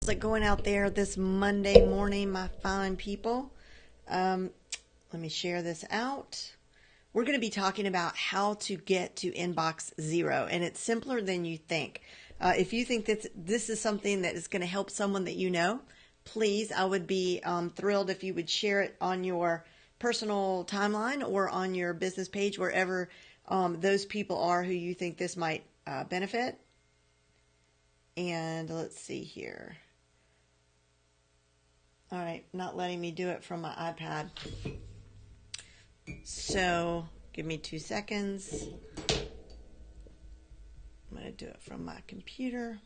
How's it going out there this Monday morning, my fine people? Let me share this out. We're going to be talking about how to get to inbox zero, and it's simpler than you think. If you think that this is something that is going to help someone that you know, please, I would be thrilled if you would share it on your personal timeline or on your business page, wherever those people are who you think this might benefit. And let's see here. All right, not letting me do it from my iPad. So give me 2 seconds. I'm going to do it from my computer.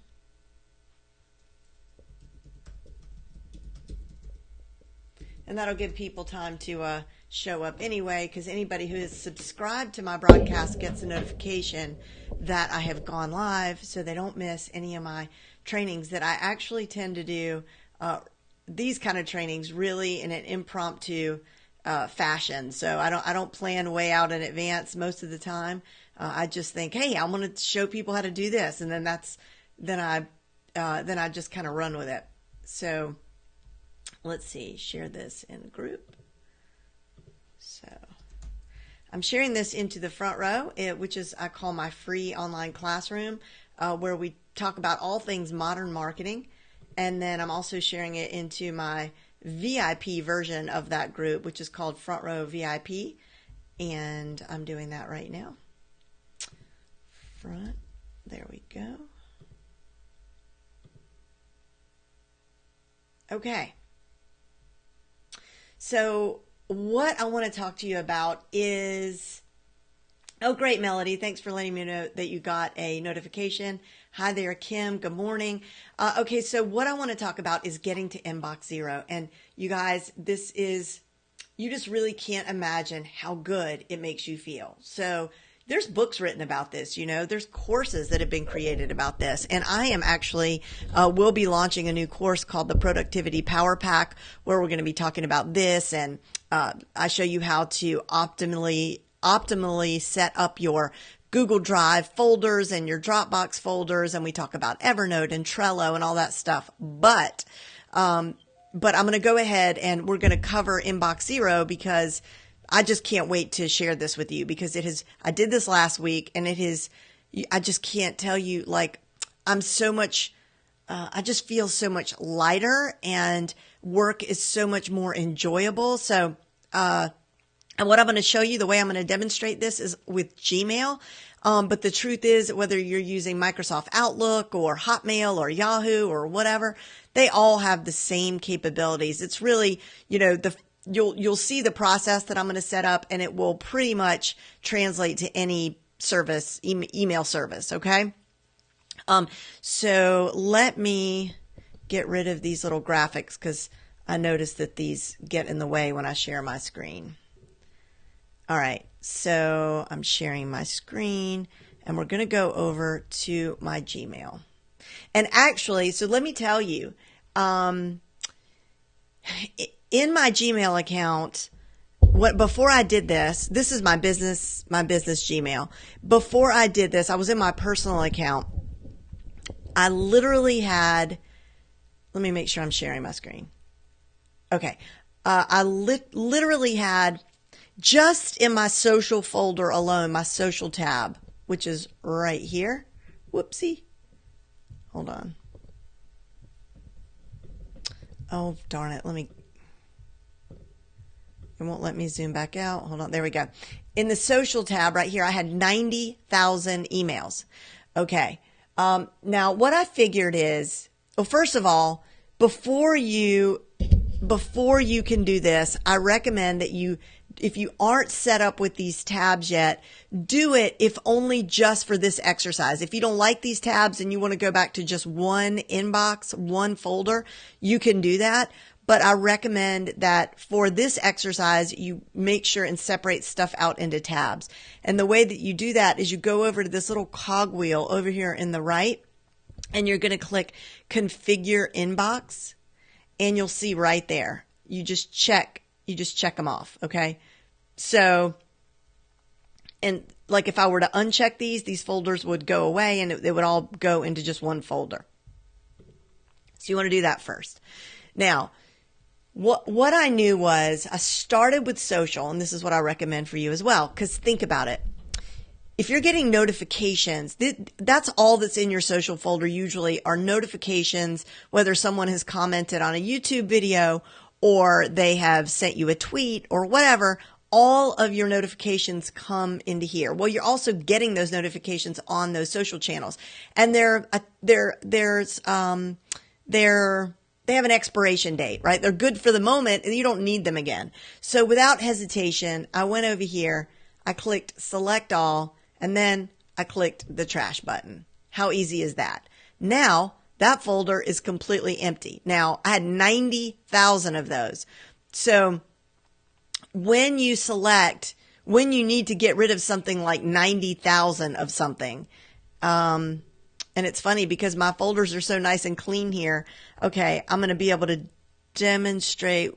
And that'll give people time to show up anyway, because anybody who is subscribed to my broadcast gets a notification that I have gone live, so they don't miss any of my trainings that I actually tend to do these kind of trainings really in an impromptu fashion. So I don't plan way out in advance most of the time. I just think, hey, I want to show people how to do this, and then I just kind of run with it. So let's see, share this in a group. So I'm sharing this into the front row, which is I call my free online classroom, where we talk about all things modern marketing. And then I'm also sharing it into my VIP version of that group, which is called Front Row VIP. And I'm doing that right now. Front, there we go. Okay. So what I want to talk to you about is, oh, great, Melody. Thanks for letting me know that you got a notification. Hi there, Kim. Good morning. Okay, so what I want to talk about is getting to inbox zero. And you guys, you just really can't imagine how good it makes you feel. So there's books written about this, there's courses that have been created about this. And I am actually, will be launching a new course called the Productivity Power Pack, where we're going to be talking about this. And I show you how to optimally set up your Google Drive folders and your Dropbox folders, and we talk about Evernote and Trello and all that stuff. But I'm going to go ahead and we're going to cover Inbox Zero, because I just can't wait to share this with you, because I did this last week, and I just can't tell you, I just feel so much lighter, and work is so much more enjoyable. So, and what I'm going to show you, the way I'm going to demonstrate this is with Gmail. But the truth is, whether you're using Microsoft Outlook or Hotmail or Yahoo or whatever, they all have the same capabilities. It's really, you'll see the process that I'm going to set up, and it will pretty much translate to any service, email service. Okay. So let me get rid of these little graphics, because I notice that these get in the way when I share my screen. All right, so I'm sharing my screen, and we're going to go over to my Gmail. And actually, so let me tell you, in my Gmail account, before I did this is my business Gmail. Before I did this, I was in my personal account. I literally had, let me make sure I'm sharing my screen. Okay, I literally had, just in my social folder alone, my social tab, which is right here. Whoopsie. Hold on. Oh, darn it. It won't let me zoom back out. Hold on. There we go. In the social tab right here, I had 90,000 emails. Okay. Now, what I figured is, well, first of all, before you can do this, I recommend that if you aren't set up with these tabs yet, do it, if only just for this exercise. If you don't like these tabs and you want to go back to just one inbox, one folder, you can do that. But I recommend that for this exercise, you make sure and separate stuff out into tabs. And the way that you do that is you go over to this little cogwheel over here in the right, and you're going to click Configure Inbox, and you'll see right there. You just check them off, okay? So, and like if I were to uncheck these folders would go away, and it would all go into just one folder. So you want to do that first. Now, what I knew was I started with social, and this is what I recommend for you as well, because think about it. If you're getting notifications, that's all that's in your social folder usually are notifications, whether someone has commented on a YouTube video or they have sent you a tweet or whatever. All of your notifications come into here. Well, you're also getting those notifications on those social channels, and they have an expiration date, right? They're good for the moment and you don't need them again. So without hesitation, I went over here, I clicked select all, and then I clicked the trash button. How easy is that? Now that folder is completely empty. Now I had 90,000 of those. So when you need to get rid of something like 90,000 of something, and it's funny because my folders are so nice and clean here. Okay, I'm going to be able to demonstrate.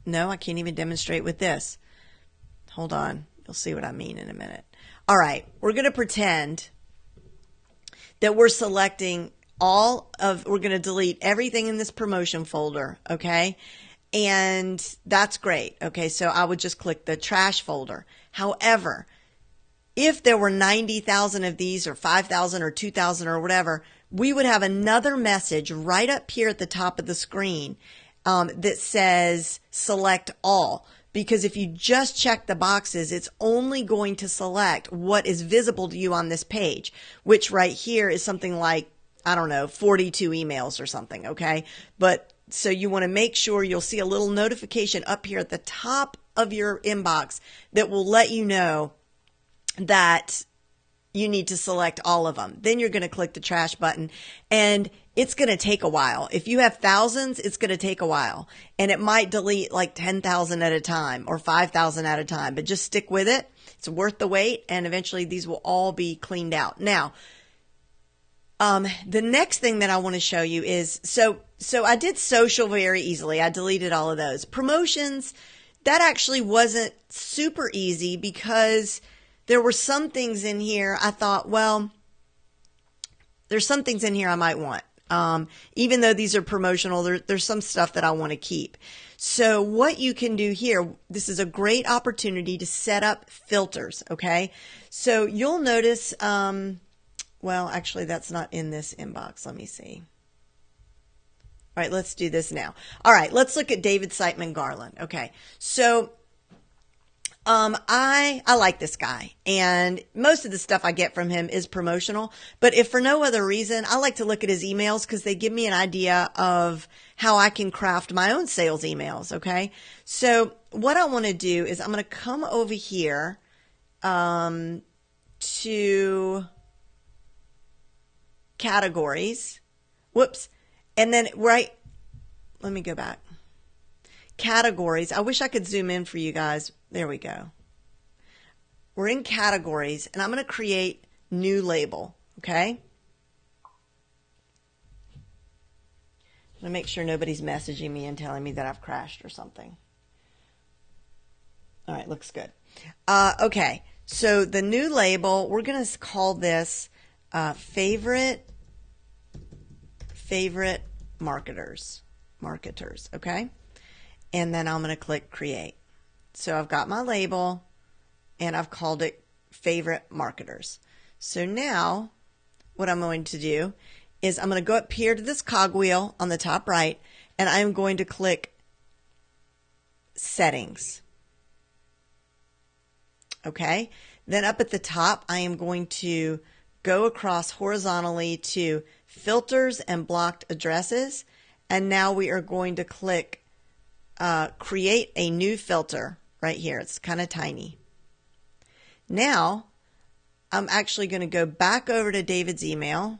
No, I can't even demonstrate with this. Hold on. You'll see what I mean in a minute. All right, we're going to pretend that we're selecting we're going to delete everything in this promotion folder, okay? And that's great. Okay, so I would just click the trash folder. However, if there were 90,000 of these or 5,000 or 2,000 or whatever, we would have another message right up here at the top of the screen that says select all. Because if you just check the boxes, it's only going to select what is visible to you on this page, which right here is something like, I don't know, 42 emails or something, okay? But so you want to make sure you'll see a little notification up here at the top of your inbox that will let you know that you need to select all of them. Then you're going to click the trash button, and it's going to take a while. If you have thousands, it's going to take a while, and it might delete like 10,000 at a time or 5,000 at a time, but just stick with it. It's worth the wait, and eventually these will all be cleaned out. Now, the next thing that I want to show you is, so I did social very easily. I deleted all of those. Promotions, that actually wasn't super easy because there were some things in here I thought, well, there's some things in here I might want. Even though these are promotional, there's some stuff that I want to keep. So what you can do here, this is a great opportunity to set up filters, okay? So you'll notice, well, actually, that's not in this inbox. Let me see. All right, let's do this now. All right, let's look at David Siteman Garland. Okay, so I like this guy, and most of the stuff I get from him is promotional, but if for no other reason, I like to look at his emails because they give me an idea of how I can craft my own sales emails, okay? So what I want to do is I'm going to come over here to categories. Whoops. And then let me go back. Categories. I wish I could zoom in for you guys. There we go. We're in categories, and I'm going to create new label, okay? I'm going to make sure nobody's messaging me and telling me that I've crashed or something. All right, looks good. Okay, so the new label, we're going to call this favorite marketers, okay? And then I'm going to click create. So I've got my label, and I've called it favorite marketers. So now what I'm going to do is I'm going to go up here to this cogwheel on the top right, and I'm going to click settings. Okay, then up at the top, I am going to go across horizontally to filters and blocked addresses, and now we are going to click create a new filter right here. It's kind of tiny. Now I'm actually going to go back over to David's email.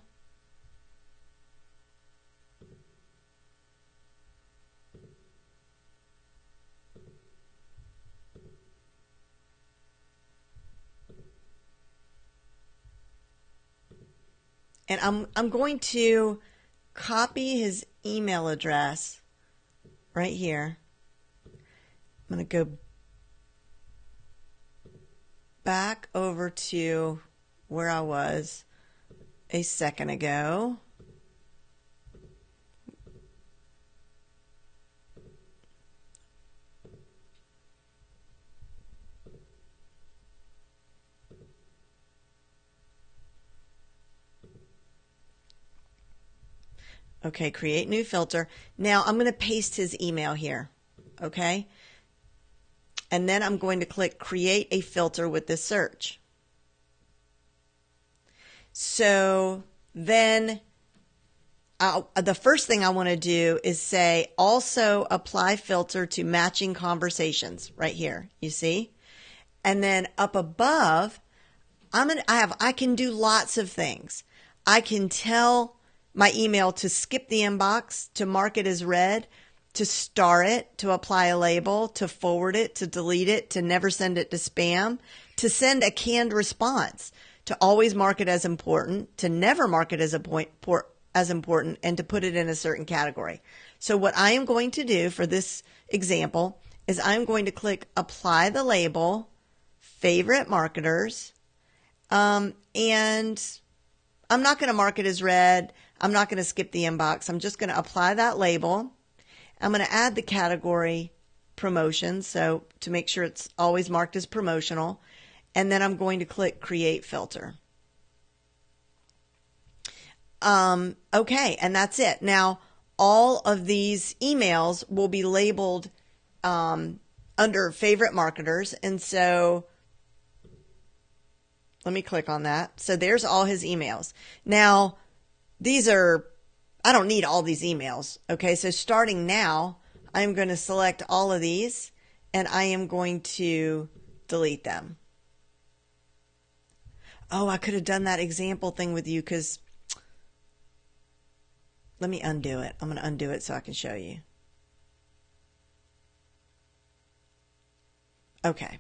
And I'm going to copy his email address right here. I'm going to go back over to where I was a second ago. Okay, create new filter. Now I'm going to paste his email here. Okay. And then I'm going to click create a filter with this search. So then the first thing I want to do is say also apply filter to matching conversations right here. You see? And then up above, I can do lots of things. I can tell my email to skip the inbox, to mark it as read, to star it, to apply a label, to forward it, to delete it, to never send it to spam, to send a canned response, to always mark it as important, to never mark it as important, and to put it in a certain category. So what I am going to do for this example is I'm going to click apply the label, favorite marketers, and I'm not going to mark it as read. I'm not going to skip the inbox. I'm just going to apply that label. I'm going to add the category promotions, so to make sure it's always marked as promotional. And then I'm going to click create filter. Okay, and that's it. Now, all of these emails will be labeled under favorite marketers. And so let me click on that. So there's all his emails. Now, I don't need all these emails. Okay, so starting now, I'm going to select all of these and I am going to delete them. Oh, I could have done that example thing with you because let me undo it. I'm going to undo it so I can show you. Okay.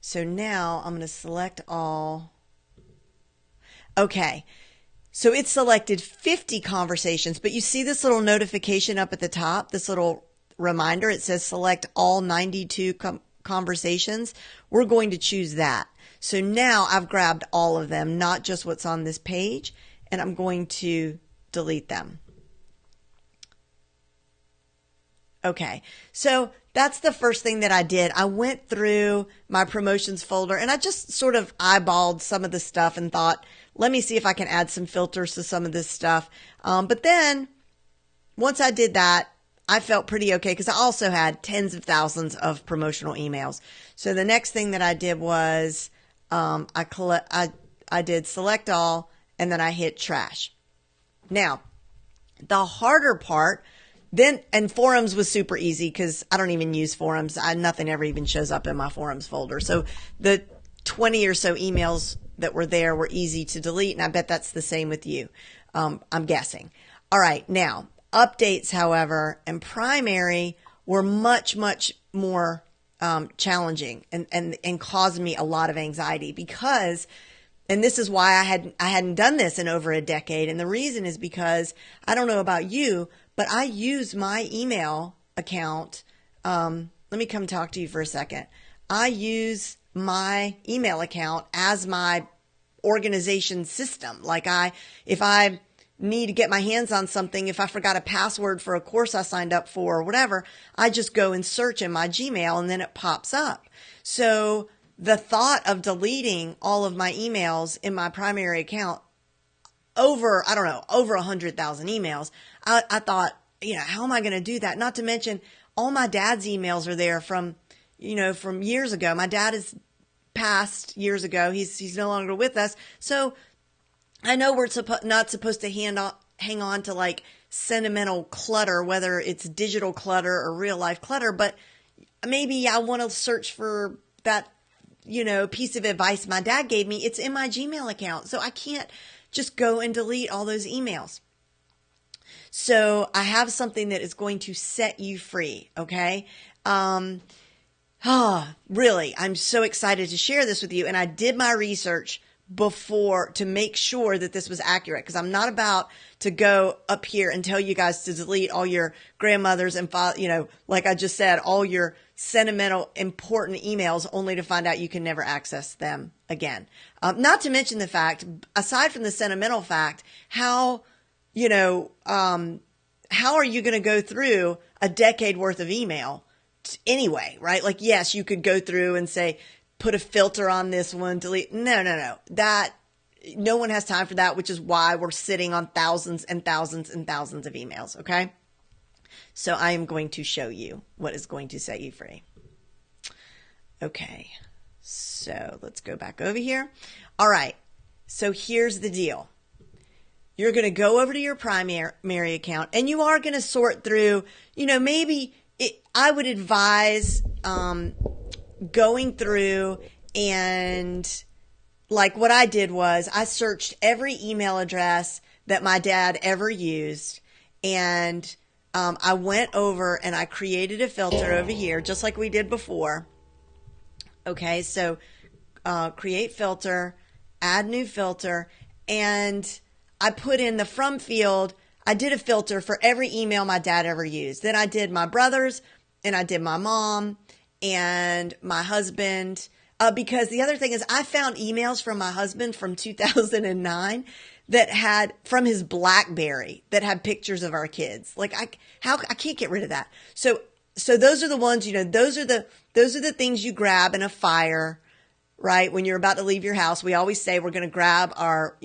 So now I'm going to select all. Okay. So it selected 50 conversations, but you see this little notification up at the top, this little reminder. It says select all 92 conversations. We're going to choose that. So now I've grabbed all of them, not just what's on this page, and I'm going to delete them. Okay, so that's the first thing that I did. I went through my promotions folder and I just sort of eyeballed some of the stuff and thought, let me see if I can add some filters to some of this stuff. But then once I did that, I felt pretty okay because I also had tens of thousands of promotional emails. So the next thing that I did was I did select all and then I hit trash. Now, the harder part and forums was super easy because I don't even use forums. Nothing ever even shows up in my forums folder. So the 20 or so emails that were there were easy to delete, and I bet that's the same with you. I'm guessing. All right, now updates, however, and primary were much, much more challenging and caused me a lot of anxiety because, and this is why I hadn't done this in over a decade. And the reason is because I don't know about you, but I use my email account. Let me come talk to you for a second. I use my email account as my organization system. Like if I need to get my hands on something, if I forgot a password for a course I signed up for or whatever, I just go and search in my Gmail and then it pops up. So the thought of deleting all of my emails in my primary account over 100,000 emails, I thought, how am I going to do that? Not to mention all my dad's emails are there from years ago. My dad is passed years ago. He's no longer with us. So I know we're not supposed to hang on to like sentimental clutter, whether it's digital clutter or real life clutter, but maybe I want to search for that, piece of advice my dad gave me. It's in my Gmail account. So I can't just go and delete all those emails. So I have something that is going to set you free. Okay. Really, I'm so excited to share this with you. And I did my research before to make sure that this was accurate, because I'm not about to go up here and tell you guys to delete all your grandmothers and like I just said, all your sentimental important emails only to find out you can never access them again. Not to mention the fact, aside from the sentimental fact, how are you going to go through a decade worth of email anyway, right? Like, yes, you could go through and say, put a filter on this one, delete. No. That no one has time for that, which is why we're sitting on thousands and thousands and thousands of emails. Okay. So I am going to show you what is going to set you free. Okay. So let's go back over here. All right. So here's the deal. You're going to go over to your primary account and you are going to sort through, maybe I would advise going through and like what I did was I searched every email address that my dad ever used, and I went over and I created a filter over here just like we did before. Okay, so create filter, add new filter, and I put in the from field. I did a filter for every email my dad ever used. Then I did my brothers, and I did my mom and my husband. Because the other thing is I found emails from my husband from 2009 that had from his BlackBerry that had pictures of our kids. Like I can't get rid of that. So those are the ones, those are the things you grab in a fire, right? When you're about to leave your house, we always say we're going to grab our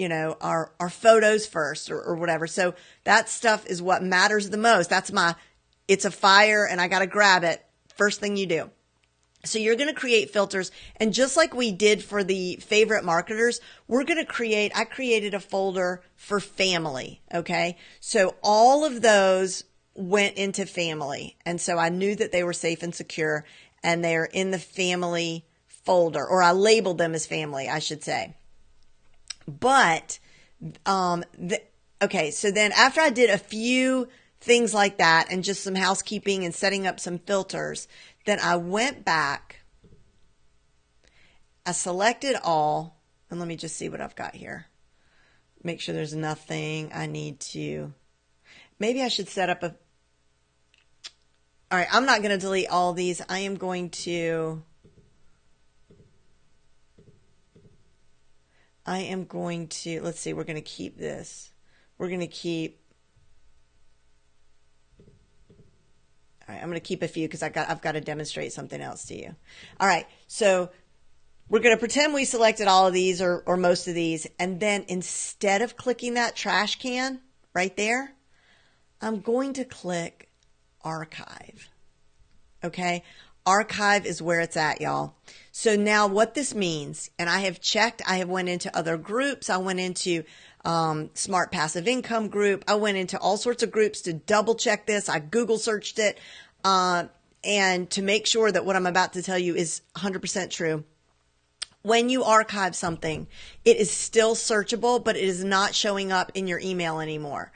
photos first or whatever. So that stuff is what matters the most. It's a fire and I got to grab it. First thing you do. So you're going to create filters, and just like we did for the favorite marketers, I created a folder for family. Okay. So all of those went into family. And so I knew that they were safe and secure, and they're in the family folder, or I labeled them as family, I should say. But, okay. So then after I did a few things like that and just some housekeeping and setting up some filters, then I went back, I selected all, and let me just see what I've got here. Make sure there's nothing I need to, maybe I should set up all right, I'm not going to delete all these. I am going to, let's see, we're going to keep this. We're going to keep, all right, I'm going to keep a few because I've got to demonstrate something else to you. All right, so we're going to pretend we selected all of these or most of these, and then instead of clicking that trash can right there, I'm going to click archive. Okay, archive is where it's at, y'all. So now what this means, and I have checked, I have went into other groups, I went into Smart Passive Income group, I went into all sorts of groups to double check this. I Google searched it, and to make sure that what I'm about to tell you is 100% true. When you archive something, it is still searchable, but it is not showing up in your email anymore.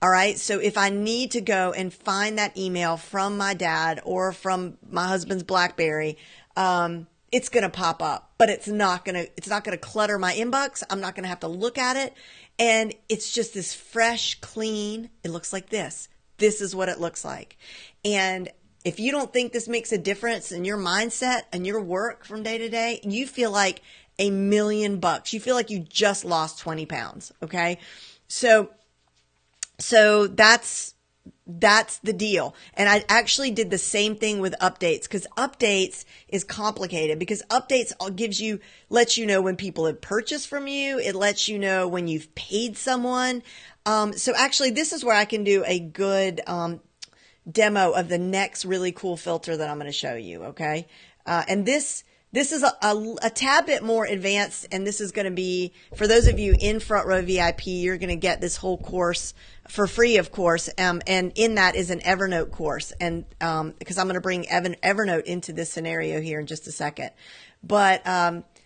All right. So if I need to go and find that email from my dad or from my husband's BlackBerry, it's going to pop up, but it's not going to clutter my inbox. I'm not going to have to look at it. And it's just this fresh, clean, it looks like this. This is what it looks like. And if you don't think this makes a difference in your mindset and your work from day to day, you feel like $1 million. You feel like you just lost 20 pounds. Okay. So that's the deal. And I actually did the same thing with updates, because updates is complicated, because updates lets you know when people have purchased from you. It lets you know when you've paid someone. So actually this is where I can do a good, demo of the next really cool filter that I'm going to show you. Okay. And this is a tad bit more advanced, and this is going to be, for those of you in Front Row VIP, you're going to get this whole course for free, of course. And in that is an Evernote course. And, because I'm going to bring Evernote into this scenario here in just a second. But,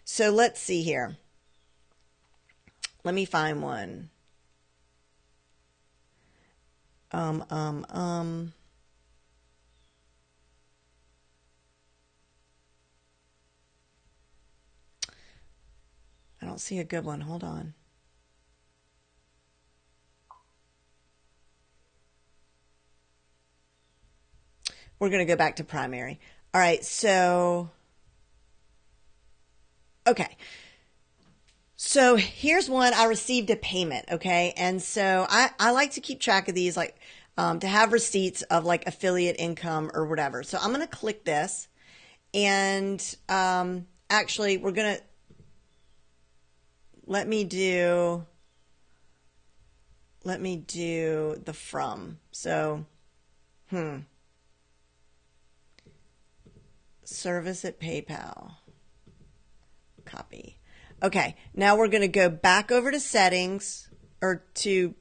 so let's see here. Let me find one. I don't see a good one. Hold on. We're going to go back to primary. All right. So, okay. So here's one. I received a payment. Okay. And so I like to keep track of these, like, to have receipts of like affiliate income or whatever. So I'm going to click this, and, actually we're going to, let me do the from. So, service at PayPal. Copy. Okay, now we're going to go back over to settings, or to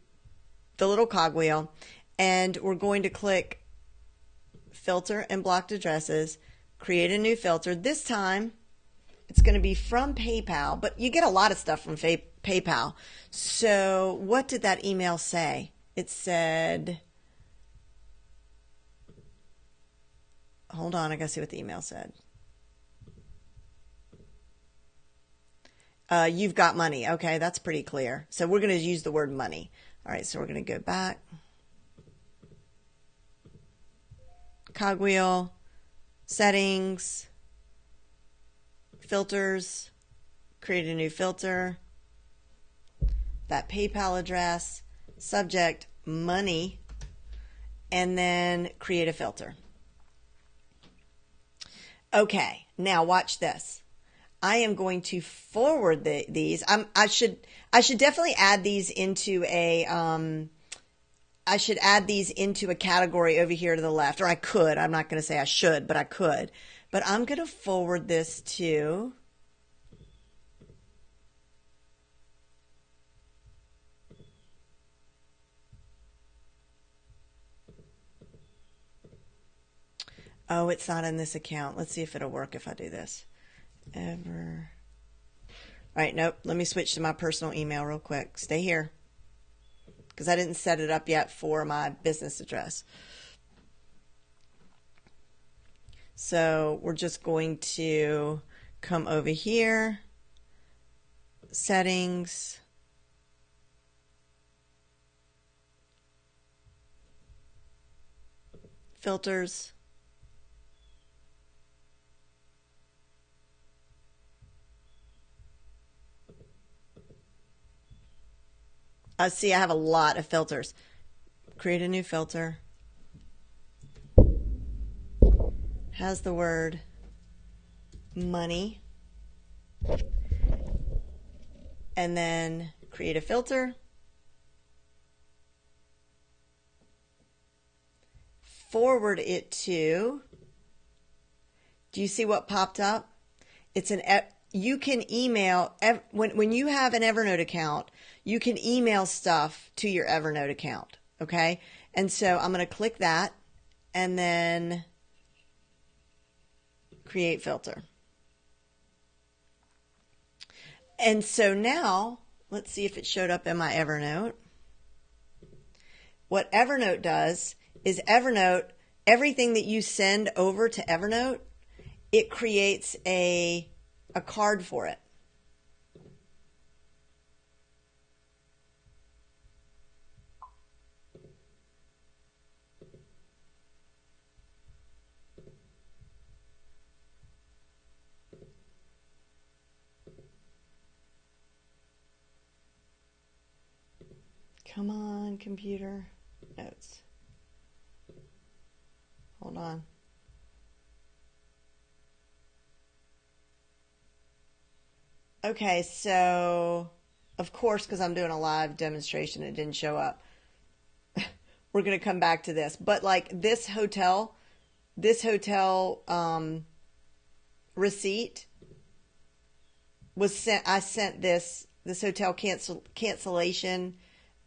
the little cogwheel, and we're going to click filter and blocked addresses, create a new filter. This time it's going to be from PayPal, but you get a lot of stuff from PayPal. So what did that email say? It said, hold on, I got to see what the email said. You've got money. Okay, that's pretty clear. So we're going to use the word money. All right, so we're going to go back. Cogwheel, settings, filters, create a new filter, that PayPal address, subject, money, and then create a filter. Okay, now watch this. I am going to forward these. I should definitely add these into a category over here to the left, or I could. I'm not going to say I should, but I could. But I'm going to forward this to oh, it's not in this account. Let's see if it'll work if I do this. Ever. All right, nope. Let me switch to my personal email real quick. Stay here, because I didn't set it up yet for my business address. So we're just going to come over here, settings, filters, see, I have a lot of filters. Create a new filter. Has the word money. And then create a filter. Forward it to, do you see what popped up? It's you can email, when you have an Evernote account, you can email stuff to your Evernote account, okay? And so I'm going to click that and then create filter. And so now, let's see if it showed up in my Evernote. What Evernote does is Evernote, everything that you send over to Evernote, it creates a card for it. Come on, computer. Notes. Hold on. Okay, so of course, because I'm doing a live demonstration, it didn't show up. We're going to come back to this. But like this hotel receipt was sent. I sent this hotel cancellation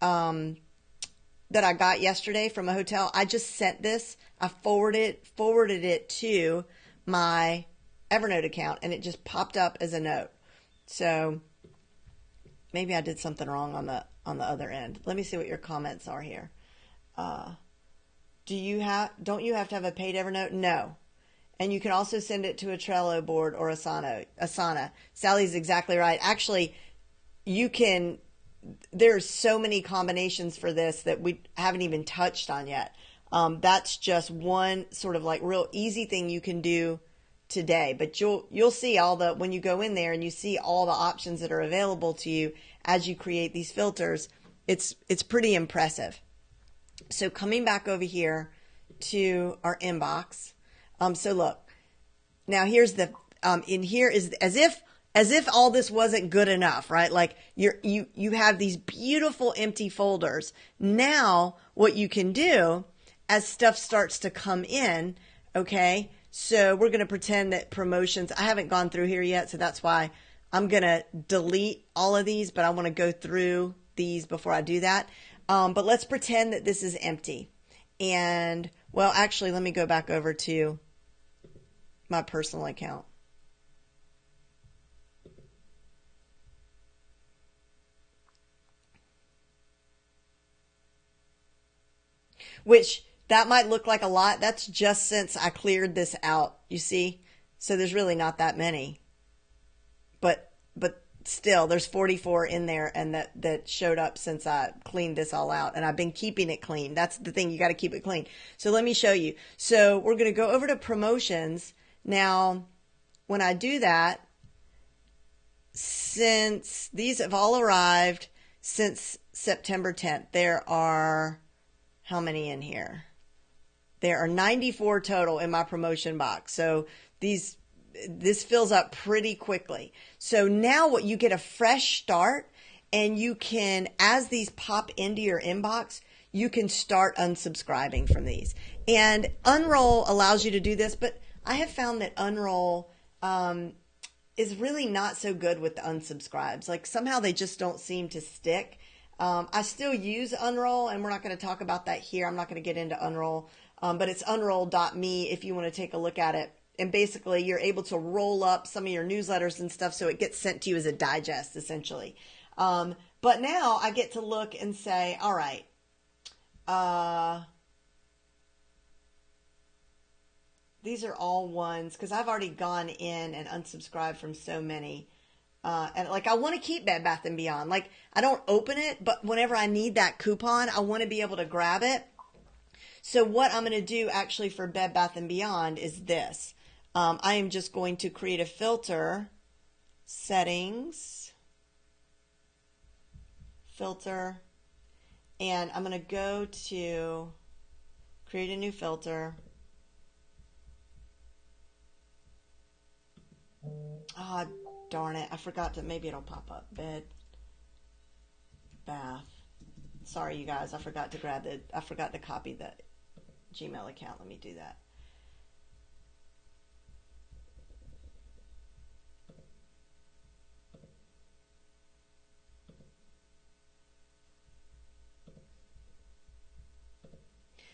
that I got yesterday from a hotel. I just sent this. I forwarded it to my Evernote account, and it just popped up as a note. So maybe I did something wrong on the other end. Let me see what your comments are here. Don't you have to have a paid Evernote? No. And you can also send it to a Trello board or Asana. Sally's exactly right. Actually, you can, there's so many combinations for this that we haven't even touched on yet. That's just one sort of like real easy thing you can do today, but you'll see when you go in there and you see all the options that are available to you as you create these filters, it's pretty impressive. So coming back over here to our inbox, so look, now here's the in here is as if as if all this wasn't good enough, right? Like you have these beautiful empty folders. Now what you can do as stuff starts to come in, okay? So we're going to pretend that promotions, I haven't gone through here yet, so that's why I'm going to delete all of these, but I want to go through these before I do that. But let's pretend that this is empty. And, well, actually, let me go back over to my personal account. Which, that might look like a lot. That's just since I cleared this out, you see? So there's really not that many. But still, there's 44 in there, and that showed up since I cleaned this all out, and I've been keeping it clean. That's the thing, you got to keep it clean. So let me show you. So we're going to go over to promotions. Now, when I do that, since these have all arrived since September 10th, there are how many in here? There are 94 total in my promotion box. So this fills up pretty quickly. So now what you get a fresh start, and you can, as these pop into your inbox, you can start unsubscribing from these. And Unroll allows you to do this, but I have found that Unroll is really not so good with the unsubscribes. Like somehow they just don't seem to stick. I still use Unroll, and we're not going to talk about that here. I'm not going to get into Unroll, but it's unroll.me if you want to take a look at it. And basically, you're able to roll up some of your newsletters and stuff so it gets sent to you as a digest, essentially. But now I get to look and say, all right, these are all ones, because I've already gone in and unsubscribed from so many. And like I want to keep Bed Bath & Beyond. Like I don't open it, but whenever I need that coupon, I want to be able to grab it. So what I'm going to do actually for Bed Bath & Beyond is this. I am just going to create a filter, settings, filter, and I'm going to go to create a new filter. Ah, darn it. I forgot to, maybe it'll pop up. Bed, bath. Sorry, you guys. I forgot to copy the Gmail account. Let me do that.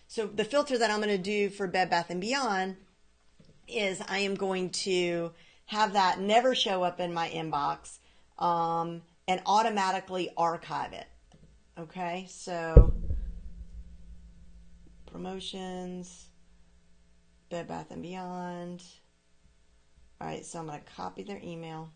So the filter that I'm going to do for Bed Bath & Beyond is I am going to have that never show up in my inbox and automatically archive it. Okay, so promotions, Bed Bath & Beyond. All right, so I'm going to copy their email.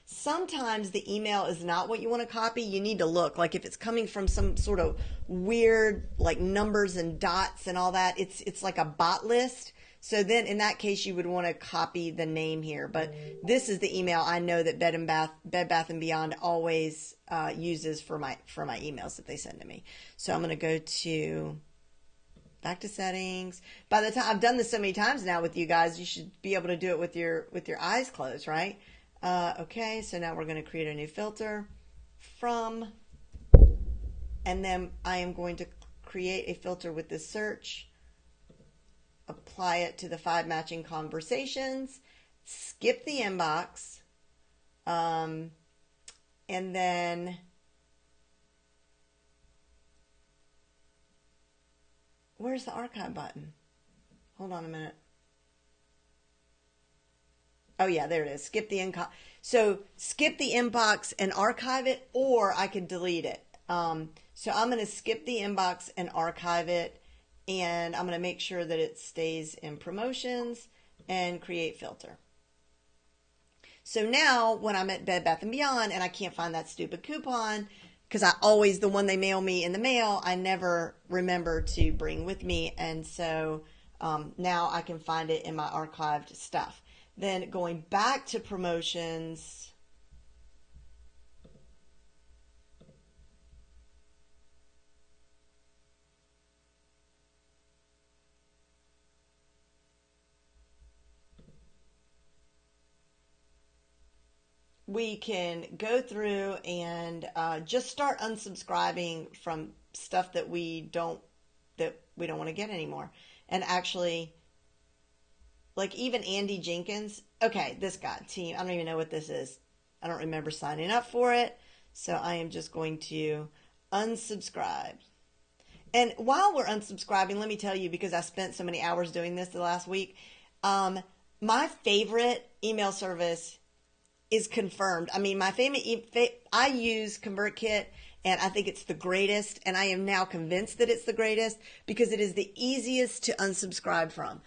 Sometimes the email is not what you want to copy. You need to look. Like if it's coming from some sort of weird like numbers and dots and all that, it's like a bot list. So then in that case you would want to copy the name here. But this is the email I know that Bed Bath & Beyond always uses for my emails that they send to me. So I'm going to go to back to settings. By the time I've done this so many times now with you guys, you should be able to do it with your eyes closed, right? Okay, so now we're going to create a new filter from, and then I am going to create a filter with this search, apply it to the 5 matching conversations, skip the inbox, and then where's the archive button? Hold on a minute. Oh yeah, there it is. Skip the inbox and archive it, or I could delete it. So I'm going to skip the inbox and archive it, and I'm going to make sure that it stays in promotions and create filter. So now when I'm at Bed Bath & Beyond and I can't find that stupid coupon, because the one they mail me in the mail, I never remember to bring with me, and so now I can find it in my archived stuff. Then going back to promotions, we can go through and just start unsubscribing from stuff that we don't want to get anymore. And actually, like even Andy Jenkins, okay, this guy, team, I don't even know what this is. I don't remember signing up for it. So I am just going to unsubscribe. And while we're unsubscribing, let me tell you, because I spent so many hours doing this the last week, my favorite email service is Confirmed. I mean, my favorite, I use ConvertKit, and I think it's the greatest, and I am now convinced that it's the greatest because it is the easiest to unsubscribe from.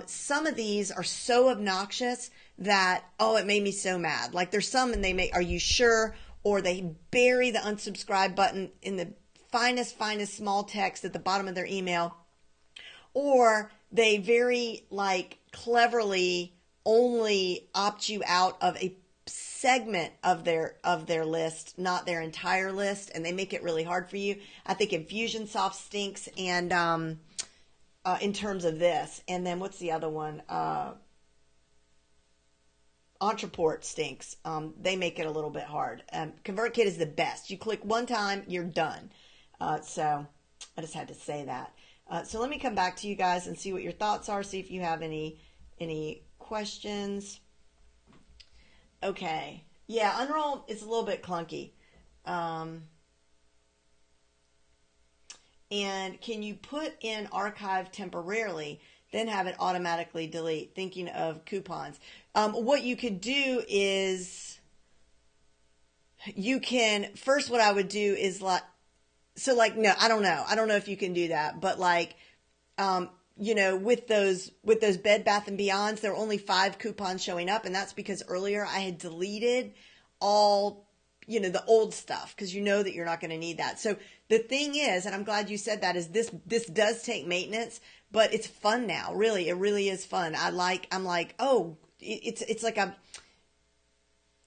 Some of these are so obnoxious that, oh, it made me so mad. Like there's some and they make, are you sure? Or they bury the unsubscribe button in the finest small text at the bottom of their email. Or they very like cleverly only opt you out of a segment of their list, not their entire list, and they make it really hard for you. I think Infusionsoft stinks, and in terms of this. And then what's the other one? Entreport stinks. They make it a little bit hard. ConvertKit is the best. You click one time, you're done. So I just had to say that. So let me come back to you guys and see what your thoughts are. See if you have any questions. Okay. Yeah, Unroll is a little bit clunky. And can you put in archive temporarily, then have it automatically delete? Thinking of coupons. What you could do is you can, first what I would do is like, so like, no, I don't know. I don't know if you can do that, but like, you know, with those Bed Bath & Beyonds, there were only 5 coupons showing up. And that's because earlier I had deleted all, you know, the old stuff, because you know that you're not going to need that. So the thing is, and I'm glad you said that, is this does take maintenance, but it's fun now. Really, it really is fun. I'm like, oh, it's like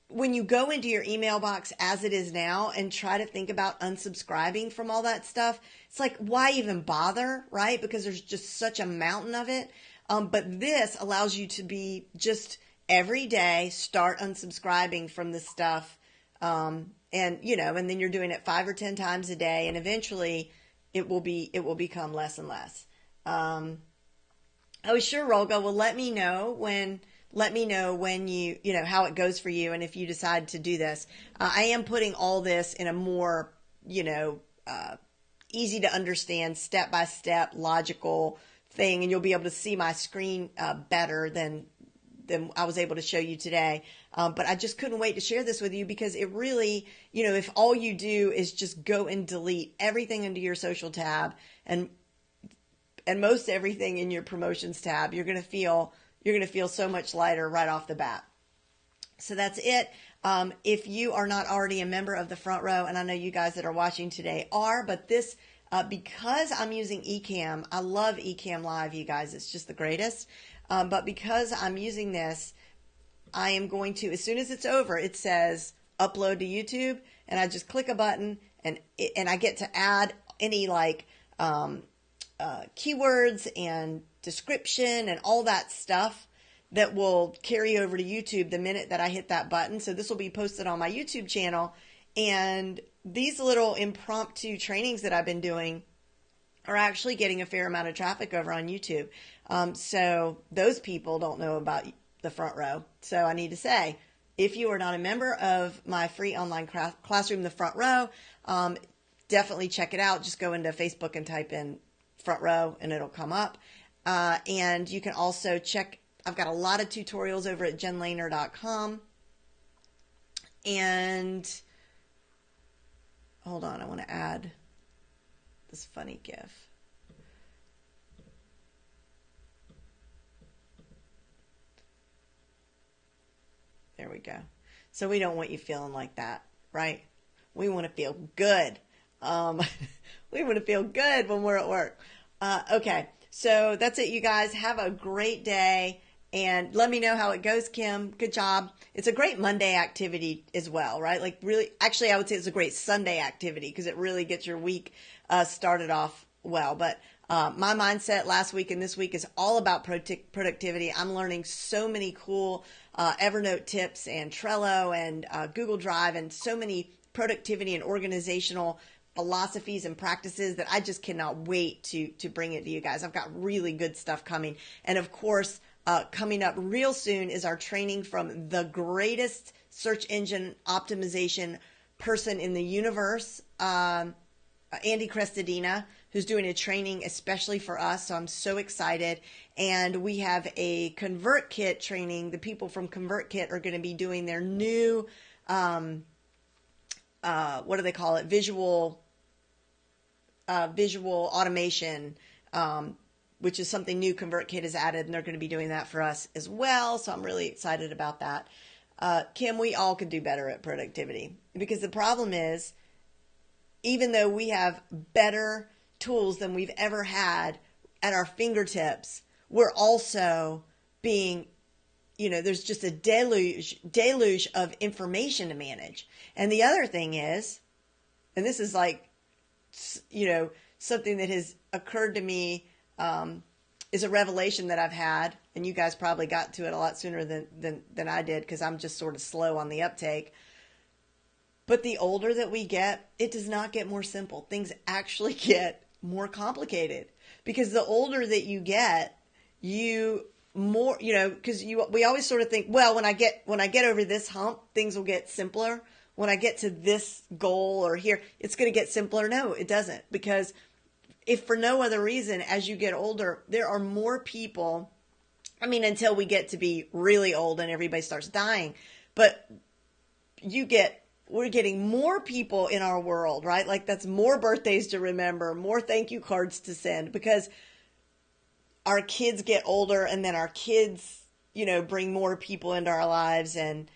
when you go into your email box as it is now and try to think about unsubscribing from all that stuff, it's like, why even bother, right? Because there's just such a mountain of it. But this allows you to be just every day start unsubscribing from the stuff. And you know, and then you're doing it 5 or 10 times a day, and eventually it will become less and less. Oh, sure, Rolga. Well, let me know when you know, how it goes for you. And if you decide to do this, I am putting all this in a more, you know, easy to understand, step-by-step, logical thing. And you'll be able to see my screen, better than I was able to show you today. But I just couldn't wait to share this with you because it really, you know, if all you do is just go and delete everything into your social tab and most everything in your promotions tab, you're going to feel so much lighter right off the bat. So that's it. If you are not already a member of the Front Row, and I know you guys that are watching today are, but this, because I'm using Ecamm, I love Ecamm Live, you guys. It's just the greatest. But because I'm using this, I am going to, as soon as it's over, it says upload to YouTube, and I just click a button, and I get to add any like keywords and description and all that stuff that will carry over to YouTube the minute that I hit that button. So this will be posted on my YouTube channel, and these little impromptu trainings that I've been doing are actually getting a fair amount of traffic over on YouTube. So those people don't know about the Front Row. So I need to say, if you are not a member of my free online classroom, the Front Row, definitely check it out. Just go into Facebook and type in Front Row and it'll come up. And you can also check, I've got a lot of tutorials over at jenlehner.com. And hold on, I want to add this funny GIF. There we go. So we don't want you feeling like that, right? We want to feel good. We want to feel good when we're at work. Okay, so that's it, you guys. Have a great day, and let me know how it goes, Kim. Good job. It's a great Monday activity as well, right? Like really, actually, I would say it's a great Sunday activity because it really gets your week started off well. But My mindset last week and this week is all about productivity. I'm learning so many cool Evernote tips and Trello and Google Drive and so many productivity and organizational philosophies and practices that I just cannot wait to bring it to you guys. I've got really good stuff coming. And of course, coming up real soon is our training from the greatest search engine optimization person in the universe, Andy Crestadina, who's doing a training especially for us. So I'm so excited. And we have a ConvertKit training. The people from ConvertKit are going to be doing their new, what do they call it? Visual automation, which is something new ConvertKit has added, and they're going to be doing that for us as well. So I'm really excited about that. Kim, we all could do better at productivity, because the problem is, even though we have better tools than we've ever had at our fingertips, we're also being, there's just a deluge of information to manage. And the other thing is, and this is like, something that has occurred to me, is a revelation that I've had, and you guys probably got to it a lot sooner than I did, because I'm just sort of slow on the uptake. But the older that we get, it does not get more simple. Things actually get more complicated, because the older that you get, we always sort of think, well, when I get over this hump, things will get simpler. When I get to this goal or here, it's going to get simpler. No, it doesn't, because if for no other reason, as you get older, there are more people. I mean, until we get to be really old and everybody starts dying, but we're getting more people in our world, right? Like, that's more birthdays to remember, more thank you cards to send, because our kids get older, and then our kids, bring more people into our lives, and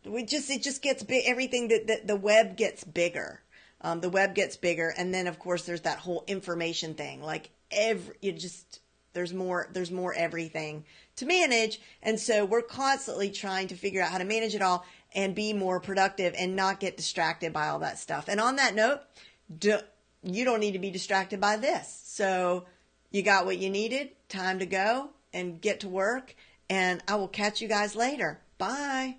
it just gets big. Everything that the web gets bigger. The web gets bigger, and then of course there's that whole information thing. Like there's more everything to manage, and so we're constantly trying to figure out how to manage it all and be more productive and not get distracted by all that stuff. And on that note, you don't need to be distracted by this. So you got what you needed. Time to go and get to work, and I will catch you guys later. Bye.